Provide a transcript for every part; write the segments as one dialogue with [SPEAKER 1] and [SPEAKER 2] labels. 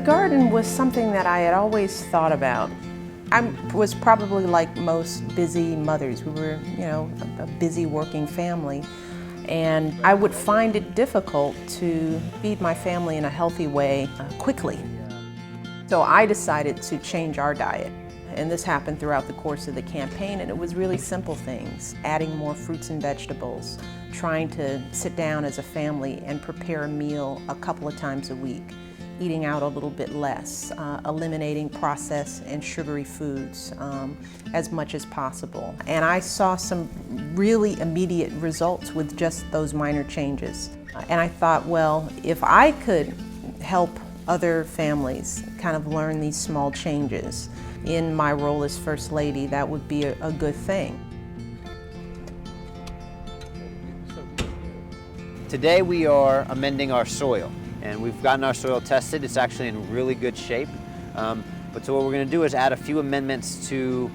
[SPEAKER 1] garden was something that I had always thought about. I was probably like most busy mothers. We were, a busy working family. And I would find it difficult to feed my family in a healthy way quickly. So I decided to change our diet. And this happened throughout the course of the campaign, and it was really simple things. Adding more fruits and vegetables, trying to sit down as a family and prepare a meal a couple of times a week, eating out a little bit less, eliminating processed and sugary foods as much as possible. And I saw some really immediate results with just those minor changes. And I thought, well, if I could help other families kind of learn these small changes in my role as First Lady, that would be a good thing.
[SPEAKER 2] Today we are amending our soil, and we've gotten our soil tested. It's actually in really good shape. But so what we're going to do is add a few amendments to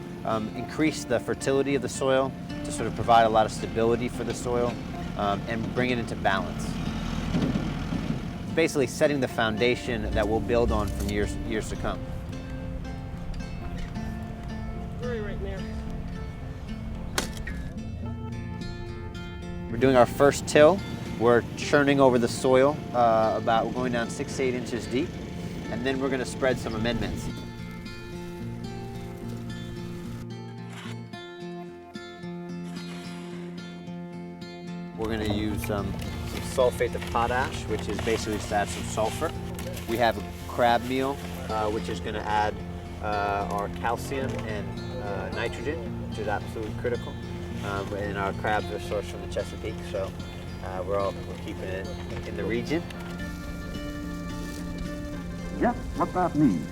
[SPEAKER 2] increase the fertility of the soil, to sort of provide a lot of stability for the soil, and bring it into balance. It's basically setting the foundation that we'll build on from years to come. We're doing our first till. We're churning over the soil, we're going down 6 to 8 inches deep, and then we're going to spread some amendments. We're going to use some sulfate of potash, which is basically just add some sulfur. We have a crab meal, which is going to add our calcium and nitrogen, which is absolutely critical. And our crabs are sourced from the Chesapeake, so we're keeping it in the region.
[SPEAKER 3] Guess what that means.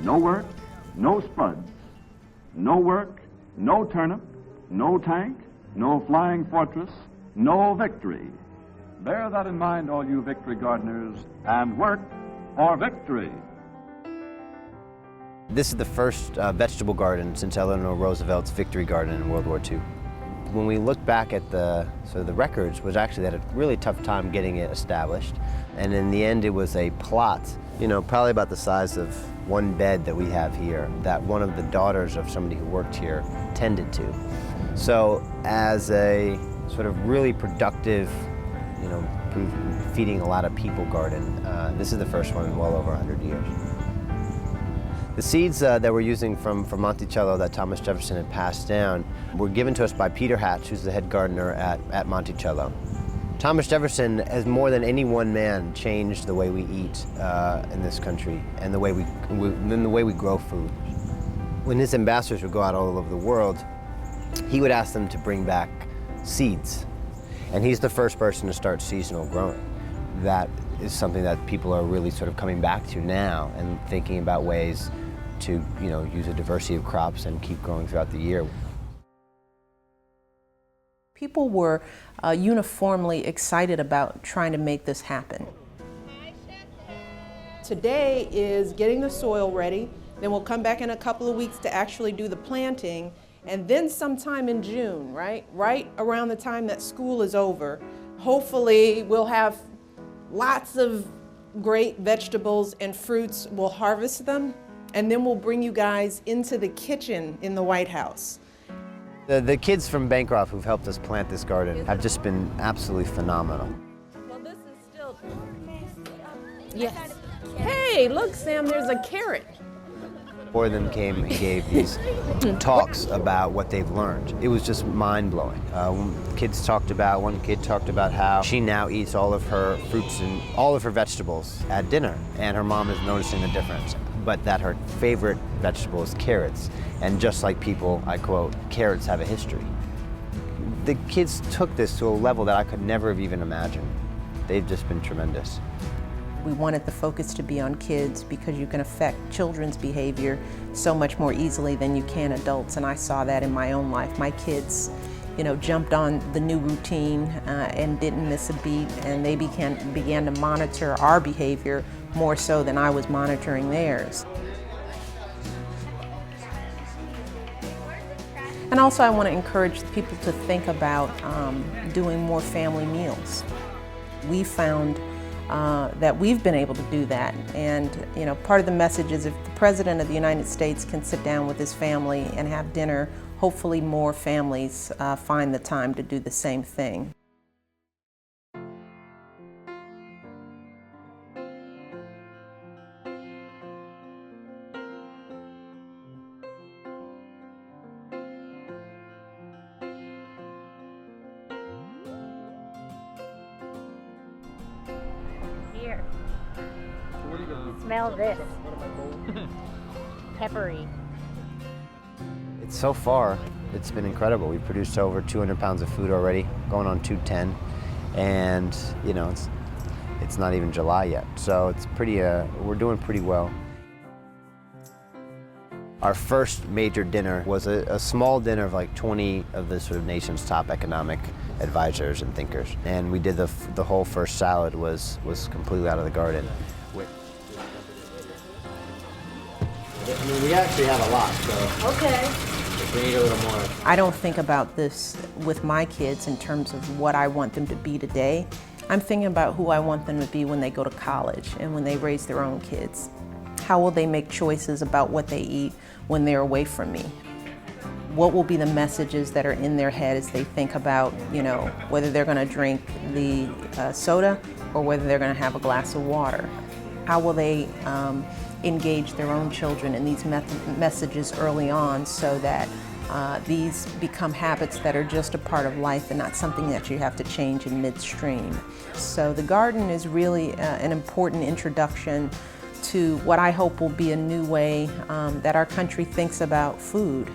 [SPEAKER 3] No work, no spuds. No work, no turnip, no tank, no flying fortress, no victory. Bear that in mind, all you victory gardeners, and work for victory.
[SPEAKER 2] This is the first vegetable garden since Eleanor Roosevelt's victory garden in World War II. When we look back at the records, was actually had a really tough time getting it established. And in the end, it was a plot, probably about the size of one bed that we have here, that one of the daughters of somebody who worked here tended to. So as a sort of really productive, feeding a lot of people garden, this is the first one in well over 100 years. The seeds that we're using from Monticello that Thomas Jefferson had passed down were given to us by Peter Hatch, who's the head gardener at Monticello. Thomas Jefferson has more than any one man changed the way we eat in this country and the way we grow food. When his ambassadors would go out all over the world, he would ask them to bring back seeds. And he's the first person to start seasonal growing. That is something that people are really sort of coming back to now and thinking about ways to, use a diversity of crops and keep growing throughout the year.
[SPEAKER 1] People were uniformly excited about trying to make this happen. Today is getting the soil ready, then we'll come back in a couple of weeks to actually do the planting, and then sometime in June, right around the time that school is over, hopefully we'll have lots of great vegetables and fruits. We'll harvest them, and then we'll bring you guys into the kitchen in the White House.
[SPEAKER 2] The kids from Bancroft who've helped us plant this garden have just been absolutely phenomenal.
[SPEAKER 4] Well, this is still...
[SPEAKER 1] Yes. Hey, look, Sam, there's a carrot.
[SPEAKER 2] Four of them came and gave these talks about what they've learned. It was just mind-blowing. One kid talked about how she now eats all of her fruits and all of her vegetables at dinner, and her mom is noticing the difference, but that her favorite vegetable is carrots. And just like people, I quote, carrots have a history. The kids took this to a level that I could never have even imagined. They've just been tremendous.
[SPEAKER 1] We wanted the focus to be on kids because you can affect children's behavior so much more easily than you can adults, and I saw that in my own life. My kids, jumped on the new routine and didn't miss a beat, and they began to monitor our behavior more so than I was monitoring theirs. And also I want to encourage people to think about doing more family meals. We found that we've been able to do that. And you know, part of the message is if the President of the United States can sit down with his family and have dinner, hopefully more families find the time to do the same thing.
[SPEAKER 5] Here. Smell this. Peppery.
[SPEAKER 2] So far, it's been incredible. We've produced over 200 pounds of food already, going on 210, and you know, it's not even July yet, so it's pretty. We're doing pretty well. Our first major dinner was a small dinner of like 20 of the sort of nation's top economic advisors and thinkers, and we did the whole first salad was completely out of the garden. I mean, we actually have a lot, so.
[SPEAKER 5] Okay.
[SPEAKER 2] We need a little more.
[SPEAKER 1] I don't think about this with my kids in terms of what I want them to be today. I'm thinking about who I want them to be when they go to college and when they raise their own kids. How will they make choices about what they eat when they're away from me? What will be the messages that are in their head as they think about, you know, whether they're going to drink the soda or whether they're going to have a glass of water? How will they engage their own children in these messages early on so that these become habits that are just a part of life and not something that you have to change in midstream? So the garden is really an important introduction to what I hope will be a new way that our country thinks about food.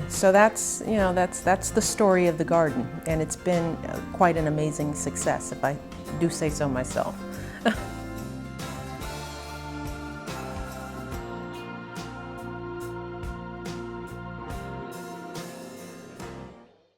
[SPEAKER 1] So that's, you know, that's the story of the garden, and it's been quite an amazing success, if I do say so myself.